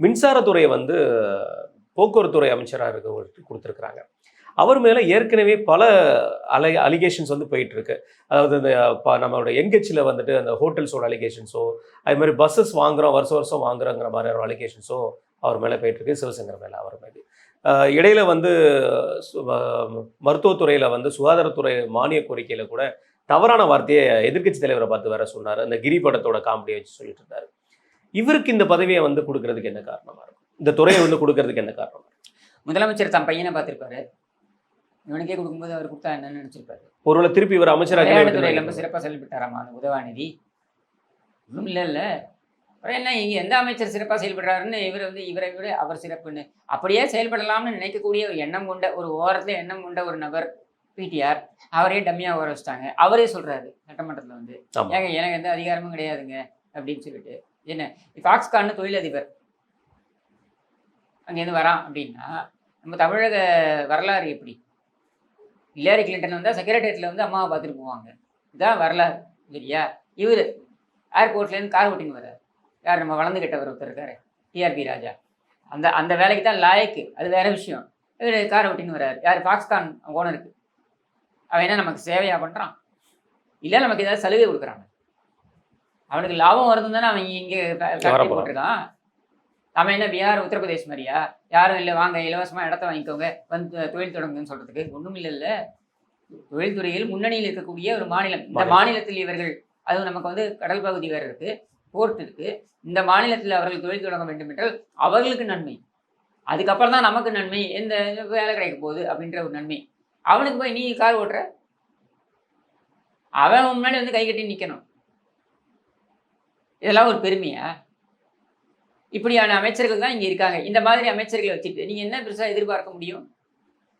மின்சாரத்துறையை வந்து போக்குவரத்துறை அமைச்சராக இருக்க கொடுத்துருக்குறாங்க. அவர் மேலே ஏற்கனவே பல அலிகேஷன்ஸ் வந்து போயிட்டு இருக்கு. அதாவது இந்த நம்மளோட எங்கெச்சில் வந்துட்டு அந்த ஹோட்டல்ஸோட அலிகேஷன்ஸோ, அது மாதிரி பஸ்ஸஸ் வாங்குறோம், வருஷம் வருஷம் வாங்குறோங்கிற மாதிரியான அலிகேஷன்ஸோ அவர் மேலே போயிட்டு இருக்கு. சிவசங்கர் மேலே அவர் மேலே இடையில வந்து மருத்துவத்துறையில் வந்து சுகாதாரத்துறை மானிய கோரிக்கையில் கூட தவறான வார்த்தையை எதிர்க்கட்சி தலைவரை பார்த்து வேற சொன்னார். அந்த கிரி படத்தோட காமெடியை வச்சு சொல்லிட்டு இருந்தார். இவருக்கு இந்த பதவியை வந்து கொடுக்கறதுக்கு என்ன காரணமா இருக்கும்? இந்த துறையை வந்து கொடுக்கறதுக்கு என்ன காரணம்? முதலமைச்சர் தன் பையனை பார்த்திருப்பாரு. இவனுக்கே கொடுக்கும்போது அவர் கொடுத்தா என்னன்னு நினைச்சிருப்பாரு. ஒருவேளை திருப்பி இவர் அமைச்சராக துறையில் ரொம்ப சிறப்பாக செயல்பட்டாராமா அந்த உதவாநிதி. ஒன்றும் இல்லை. அப்புறம் என்ன இங்கே எந்த அமைச்சர் சிறப்பாக செயல்படுறாருன்னு இவரை விட அவர் சிறப்புன்னு அப்படியே செயல்படலாம்னு நினைக்கக்கூடிய ஒரு எண்ணம் கொண்ட ஒரு ஓரத்தில் எண்ணம் கொண்ட ஒரு நபர் பிடிஆர். அவரே டம்மியாக ஓர வச்சுட்டாங்க. அவரே சொல்கிறாரு சட்டமன்றத்தில் வந்து, ஏங்க எனக்கு எந்த அதிகாரமும் கிடையாதுங்க அப்படின்னு சொல்லிட்டு. என்ன ஃபாக்ஸ்கான்னு தொழிலதிபர் அங்கேருந்து வரான் அப்படின்னா நம்ம தமிழக வரலாறு எப்படி? ஹிலாரி கிளின்டன் வந்தால் செக்ரட்டரியேட்டில் வந்து அம்மாவை பார்த்துட்டு போவாங்க. இதுதான் வரலாறு சரியா? இவர் ஏர்போர்ட்லேருந்து கார் ஓட்டின்னு வர்றார். யார் நம்ம வளர்ந்து கெட்டவர் ஒருத்தர் இருக்காரு, டிஆர்பி ராஜா. அந்த வேலைக்கு தான் லாயக்கு, அது வேற விஷயம். இவர் கார் ஓட்டின்னு வர்றாரு. யார்? ஃபாக்ஸ்கான் ஓனருக்கு. அவன் என்ன நமக்கு சேவையாக பண்ணுறான்? இல்லை நமக்கு ஏதாவது சலுகை கொடுக்குறாங்க. அவனுக்கு லாபம் வருதுன்னு தானே அவன் இங்கே போட்டிருக்கான். அவன் என்ன பீகார் உத்தரப்பிரதேஷ் மாதிரியா? யாரும் இல்லை வாங்க இலவசமாக இடத்த வாங்கிக்கோங்க வந்து தொழில் தொடங்குன்னு சொல்கிறதுக்கு ஒன்றும் இல்லைல்ல. தொழில்துறையில் முன்னணியில் இருக்கக்கூடிய ஒரு மாநிலம். இந்த மாநிலத்தில் இவர்கள், அதுவும் நமக்கு வந்து கடல் பகுதி வேறு இருக்குது, போர்ட் இருக்குது. இந்த மாநிலத்தில் அவர்கள் தொழில் தொடங்க வேண்டும் என்றால் அவர்களுக்கு நன்மை. அதுக்கப்புறம் தான் நமக்கு நன்மை. எந்த வேலை கிடைக்க போகுது அப்படின்ற ஒரு நன்மை. அவனுக்கு போய் நீ கார் ஓட்டுற, அவன் முன்னாடி வந்து கை கட்டி நிற்கணும். இதெல்லாம் ஒரு பெருமையா? இப்படியான அமைச்சர்கள் தான் இங்கே இருக்காங்க. இந்த மாதிரி அமைச்சர்களை வச்சுட்டு நீங்கள் என்ன பெருசாக எதிர்பார்க்க முடியும்?